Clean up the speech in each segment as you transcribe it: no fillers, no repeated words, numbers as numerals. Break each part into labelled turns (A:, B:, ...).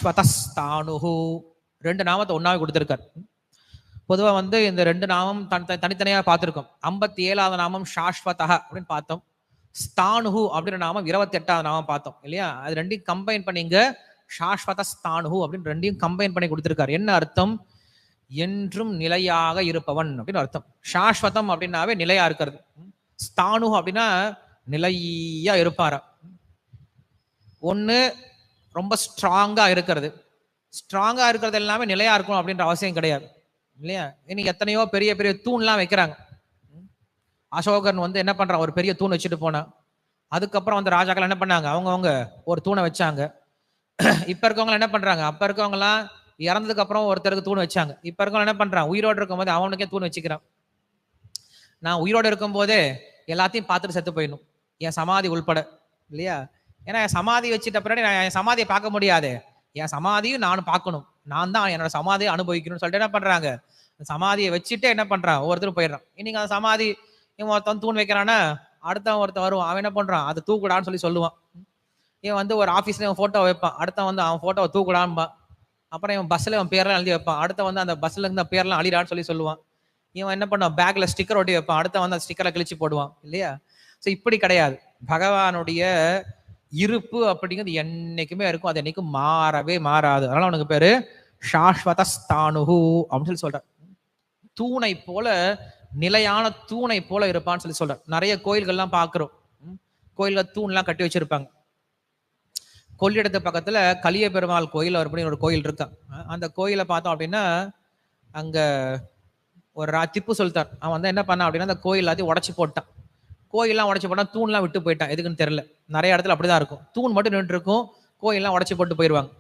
A: ஸ்வதஸ்தானுஹு. 2 நாமத்தை ஒன்னாவே கொடுத்திருக்கார். பொதுவா இந்த 2 நாமம் தனித்தனியாக பார்த்திருக்கோம். 57வது நாமம் சாஸ்வதஹ அப்படின்னு பார்த்தோம். ஸ்தானுஹு அப்படின்ற நாமம் 28வது நாமம் பார்த்தோம் இல்லையா? அது ரெண்டையும் கம்பைன் பண்ணிங்க சாஸ்வத ஸ்தானுஹு அப்படின்னு ரெண்டையும் கம்பைன் பண்ணி கொடுத்திருக்காரு. என்ன அர்த்தம்? என்றும் நிலையாக இருப்பவன் அப்படின்னு அர்த்தம். சாஸ்வதம் அப்படின்னாவே நிலையா இருக்கிறது. ஸ்தானு அப்படின்னா நிலையா இருப்பாரா. ஒண்ணு ரொம்ப ஸ்ட்ராங்கா இருக்கிறது. ஸ்ட்ராங்கா இருக்கிறது எல்லாமே நிலையா இருக்கணும் அப்படின்ற அவசியம் கிடையாது இல்லையா? இன்னைக்கு எத்தனையோ பெரிய பெரிய தூண்லாம் வைக்கிறாங்க. அசோகன் என்ன பண்றான்? ஒரு பெரிய தூண் வச்சுட்டு போனா. அதுக்கப்புறம் ராஜாக்கள் என்ன பண்ணாங்க? அவங்கவுங்க ஒரு தூணை வச்சாங்க. இப்ப இருக்கவங்க என்ன பண்றாங்க? அப்ப இருக்கவங்க எல்லாம் இறந்ததுக்கு அப்புறம் ஒருத்தருக்கு தூண் வச்சாங்க. இப்ப இருக்கவங்க என்ன பண்றான்? உயிரோடு இருக்கும் போது அவனுக்கே தூண் வச்சுக்கிறான். நான் உயிரோடு இருக்கும் போதே எல்லாத்தையும் பார்த்துட்டு செத்து போயிடணும், என் சமாதி உள்பட இல்லையா? ஏன்னா என் சமாதி வச்சுட்ட பின்னாடி நான் என் சமாதியை பார்க்க முடியாது. என் சமாதியும் நானும் பார்க்கணும். நான் தான் என்னோட சமாதியை அனுபவிக்கணும்னு சொல்லிட்டு என்ன பண்றாங்க? சமாதியை வச்சுட்டு என்ன பண்றான்? ஒவ்வொருத்தரும் போயிடுறான். இன்னைக்கு அந்த சமாதி இவன் ஒருத்தன் தூண் வைக்கிறான்னா அடுத்தவன் ஒருத்தன் வருவான். அவன் என்ன பண்றான்? அதை தூக்குடான்னு சொல்லுவான். இவன் ஒரு ஆஃபீஸ்ல இவன் போட்டோ வைப்பான். அடுத்த அவன் போட்டோவை தூக்குடான்பான். அப்புறம் இவன் பஸ்ல இவன் பேரெல்லாம் எழுதி வைப்பான். அடுத்த அந்த பஸ்ல இருந்து பேர்லாம் அழிடான்னு சொல்லுவான். இவன் என்ன பண்ணுவான்? பேக்ல ஸ்டிக்கர் ஒட்டி வைப்பான். அடுத்த அந்த ஸ்டிக்கரை கிழிச்சு போடுவான் இல்லையா? ஸோ இப்படி கிடையாது. பகவானுடைய இருப்பு அப்படிங்கிறது என்னைக்குமே இருக்கும். அது என்னைக்கும் மாறவே மாறாது. அதனால அவனுக்கு பேரு சாஸ்வத ஸ்தானுஹு அப்படின்னு சொல்றார். தூணை போல, நிலையான தூணை போல இருப்பான்னு சொல்றார். நிறைய கோயில்கள்லாம் பார்க்கிறோம். கோயில்ல தூண்லாம் கட்டி வச்சிருப்பாங்க. கொள்ளிடத்து பக்கத்துல கலிய பெருமாள் கோயில் அப்படின்னு ஒரு கோயில் இருக்கா. அந்த கோயிலை பார்த்தோம் அப்படின்னா அங்க ஒரு திப்பு சுல்தான் அவன் என்ன பண்ணான் அப்படின்னா அந்த கோயில் எல்லாத்தையும் உடச்சு போட்டான். கோயிலெல்லாம் உடச்சு போட்டான். தூண்லாம் விட்டு போயிட்டான். எதுக்குன்னு தெரியல. நிறைய இடத்துல அப்படிதான் இருக்கும். தூண் மட்டும் நின்று இருக்கும், கோயிலெல்லாம் உடச்சு போட்டு போயிடுவாங்க.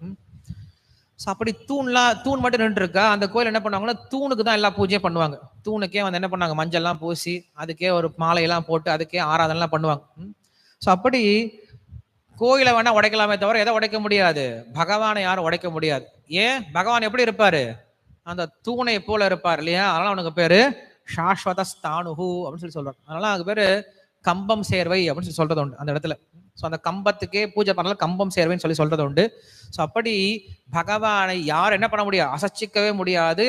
A: அப்படி தூண் மட்டும் நின்று இருக்கா. அந்த கோயில் என்ன பண்ணுவாங்கன்னா தூணுக்கு தான் எல்லா பூஜையும் பண்ணுவாங்க. தூணுக்கே என்ன பண்ணாங்க? மஞ்சள் எல்லாம் பூசி அதுக்கே ஒரு மாலையெல்லாம் போட்டு அதுக்கே ஆராதனைலாம் பண்ணுவாங்க. ஸோ அப்படி கோயிலை வேணா உடைக்கலாமே தவிர எதை உடைக்க முடியாது? பகவானை யாரும் உடைக்க முடியாது. ஏன்? பகவான் எப்படி இருப்பாரு? அந்த தூணை போல இருப்பார் இல்லையா? அதனால அவனுக்கு பேரு சாஸ்வத ஸ்தானுஹு அப்படின்னு சொல்றாரு. அதனால அதுக்கு பேரு கம்பம் சேர்வை அப்படின்னு சொல்றது உண்டு அந்த இடத்துல. ஸோ அந்த கம்பத்துக்கே பூஜை பண்ணலாம், கம்பம் சேர்வைன்னு சொல்றது உண்டு. ஸோ அப்படி பகவானை யார் என்ன பண்ண முடியாது? அசைச்சிக்கவே முடியாது.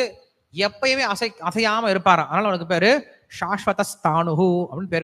A: எப்பயுமே அசையாம இருப்பாராம். அதனால அவனுக்கு பேரு சாஸ்வத ஸ்தானுஹு அப்படின்னு பேரு.